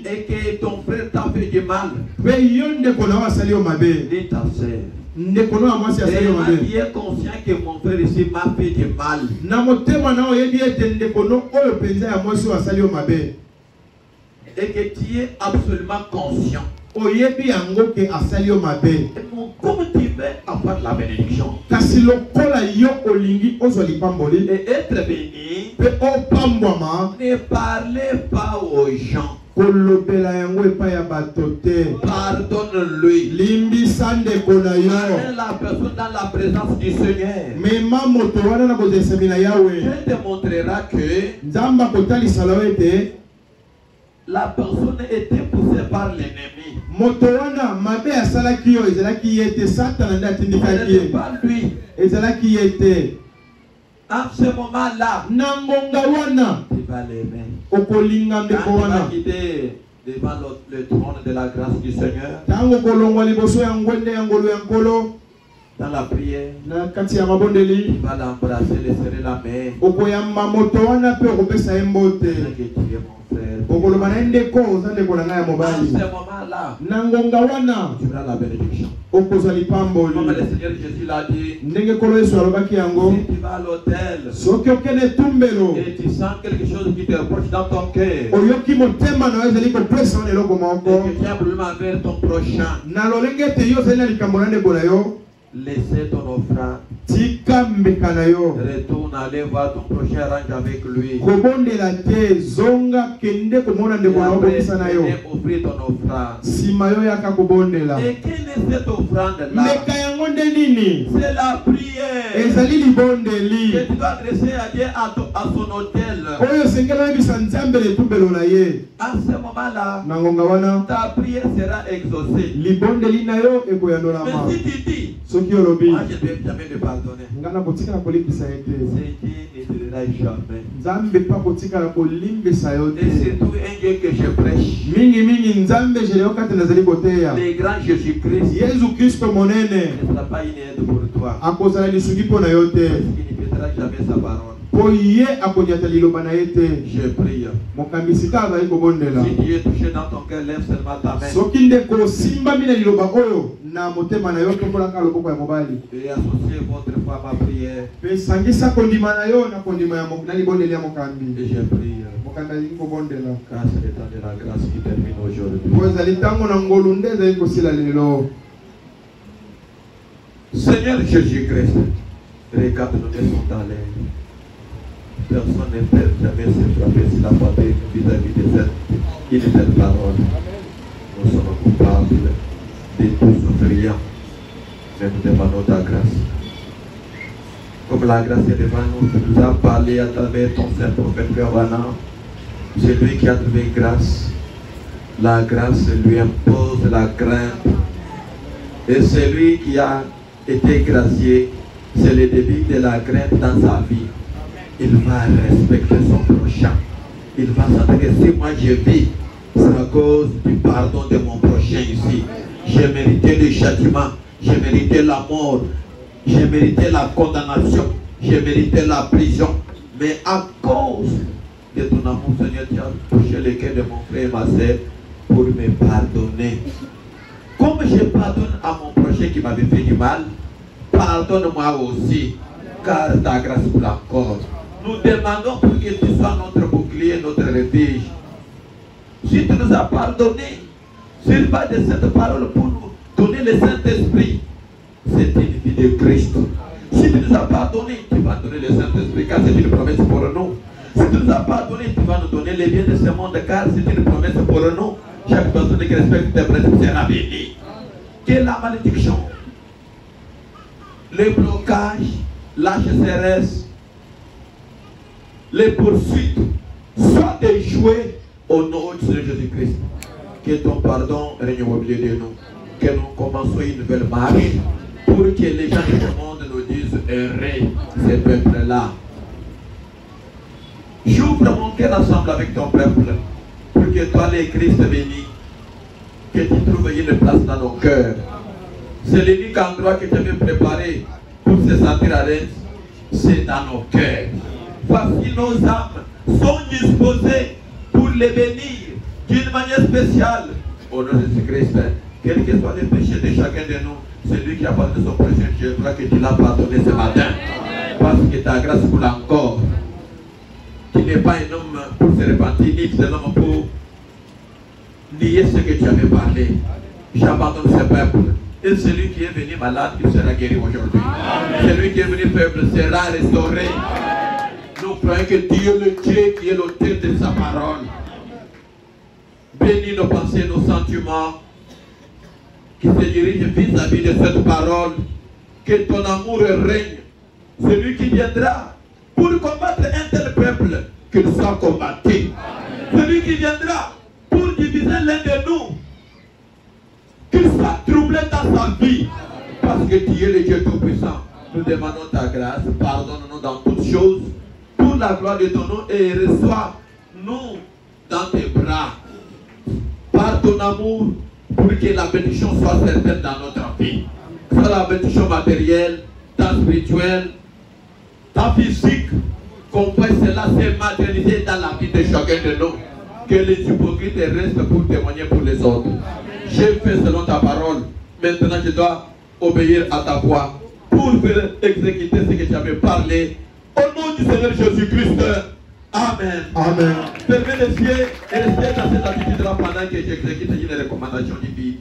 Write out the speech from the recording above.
et que ton frère t'a fait du mal, dis ta sœur. Et tu es conscient que mon frère ici m'a fait du mal. Et que tu es absolument conscient. Et comme tu veux avoir la bénédiction et être béni, ne parlez pas aux gens. Pardonne-lui. Amène la personne dans la présence du Seigneur. Dieu te montrera que la personne était poussée par l'ennemi. Pas lui. En ce moment-là, tu vas l'aimer. Quand tu vas quitter devant le trône de la grâce du Seigneur, dans la prière, tu vas l'embrasser, lui serrer la main. Que tu es mon frère. En ce moment-là, tu auras la bénédiction. Comme le Seigneur Jésus l'a dit, si tu vas à l'hôtel et tu sens quelque chose qui te reproche dans ton cœur, et que tu as un problème avec ton prochain, laissez ton offrande. Retourne, aller voir ton prochain, arrange avec lui. Et après, offrir ton offrande. Et quelle est cette offrande-là? C'est la prière que tu dois adresser à Dieu à son autel. À ce moment-là, ta prière sera exaucée. Mais si tu dis, moi je ne vais jamais me pardonner, c'est Dieu ne durera jamais. Et c'est tout un Dieu que je prêche. Le grand Jésus-Christ ne sera pas une aide pour toi. Parce qu'il ne pètera jamais sa parole. Je prie. Si Dieu est touché dans ton cœur, lève seulement ta main. Et associez votre foi à ma prière. Et je prie. Grâce et de la grâce qui termine aujourd'hui. Seigneur Jésus-Christ, regarde nos mains sont dans l'air. Personne ne peut jamais se frapper sur la poitrine vis-à-vis de cette inutile parole. Nous sommes coupables de tout souffrir, mais nous demandons ta grâce. Comme la grâce est devant nous, tu nous as parlé à travers ton saint prophète Gavana. C'est lui qui a trouvé grâce. La grâce lui impose la crainte. Et celui qui a été gracié, c'est le début de la crainte dans sa vie. Il va respecter son prochain. Il va s'intéresser. Moi je vis, c'est à cause du pardon de mon prochain ici. J'ai mérité le châtiment, j'ai mérité la mort, j'ai mérité la condamnation, j'ai mérité la prison. Mais à cause de ton amour, Seigneur, tu as touché le cœur de mon frère et ma soeur pour me pardonner. Comme je pardonne à mon prochain qui m'avait fait du mal, pardonne-moi aussi, car ta grâce coule encore. Nous demandons pour que tu sois notre bouclier, notre refuge. Si tu nous as pardonné, s'il va de cette parole pour nous donner le Saint-Esprit, c'est une vie de Christ. Si tu nous as pardonné, tu vas donner le Saint-Esprit, car c'est une promesse pour nous. Si tu nous as pardonné, tu vas nous donner les biens de ce monde, car c'est une promesse pour nous. Chaque personne qui respecte tes principes sera bénie. Que la malédiction, les blocages, la sécheresse, les poursuites soient déjouées au nom de Jésus-Christ. Que ton pardon règne au milieu de nous. Que nous commençons une nouvelle marche pour que les gens du monde nous disent heureux ce peuple-là. J'ouvre mon cœur ensemble avec ton peuple pour que toi, les Christ béni, que tu trouves une place dans nos cœurs. C'est l'unique endroit que tu avais préparé pour se sentir à l'aise. C'est dans nos cœurs. Voici nos âmes sont disposées pour les bénir d'une manière spéciale. Au nom de Jésus-Christ, quels que soient les péchés de chacun de nous, c'est lui qui a pardonné son prochain. Je crois que tu l'as pardonné ce matin. Parce que ta grâce coule encore. Tu n'es pas un homme pour se repentir, ni un homme pour nier ce que tu avais parlé. J'abandonne ce peuple. Et celui qui est venu malade, il sera guéri aujourd'hui. Celui qui est venu faible sera restauré. Nous croyons que Dieu, le Dieu qui est l'auteur de sa parole, bénis nos pensées, nos sentiments, qui se dirigent vis-à-vis de cette parole. Que ton amour règne. Celui qui viendra pour combattre un tel peuple, qu'il soit combattu. Celui qui viendra pour diviser l'un de nous, qu'il soit troublé dans sa vie. Parce que tu es le Dieu Tout-Puissant. Nous demandons ta grâce. Pardonne-nous dans toutes choses. Pour la gloire de ton nom. Et reçois-nous dans tes bras. Par ton amour. Pour que la bénédiction soit certaine dans notre vie. Soit la bénédiction matérielle, ta spirituelle, ta physique. Qu'on puisse cela se matérialiser dans la vie de chacun de nous. Que les hypocrites restent pour témoigner pour les autres. J'ai fait selon ta parole. Maintenant, je dois obéir à ta voix pour faire exécuter ce que tu avais parlé. Au nom du Seigneur Jésus-Christ. Amen. Amen. Fermez les yeux et restez dans cette attitude-là pendant que j'exécute une recommandation divine.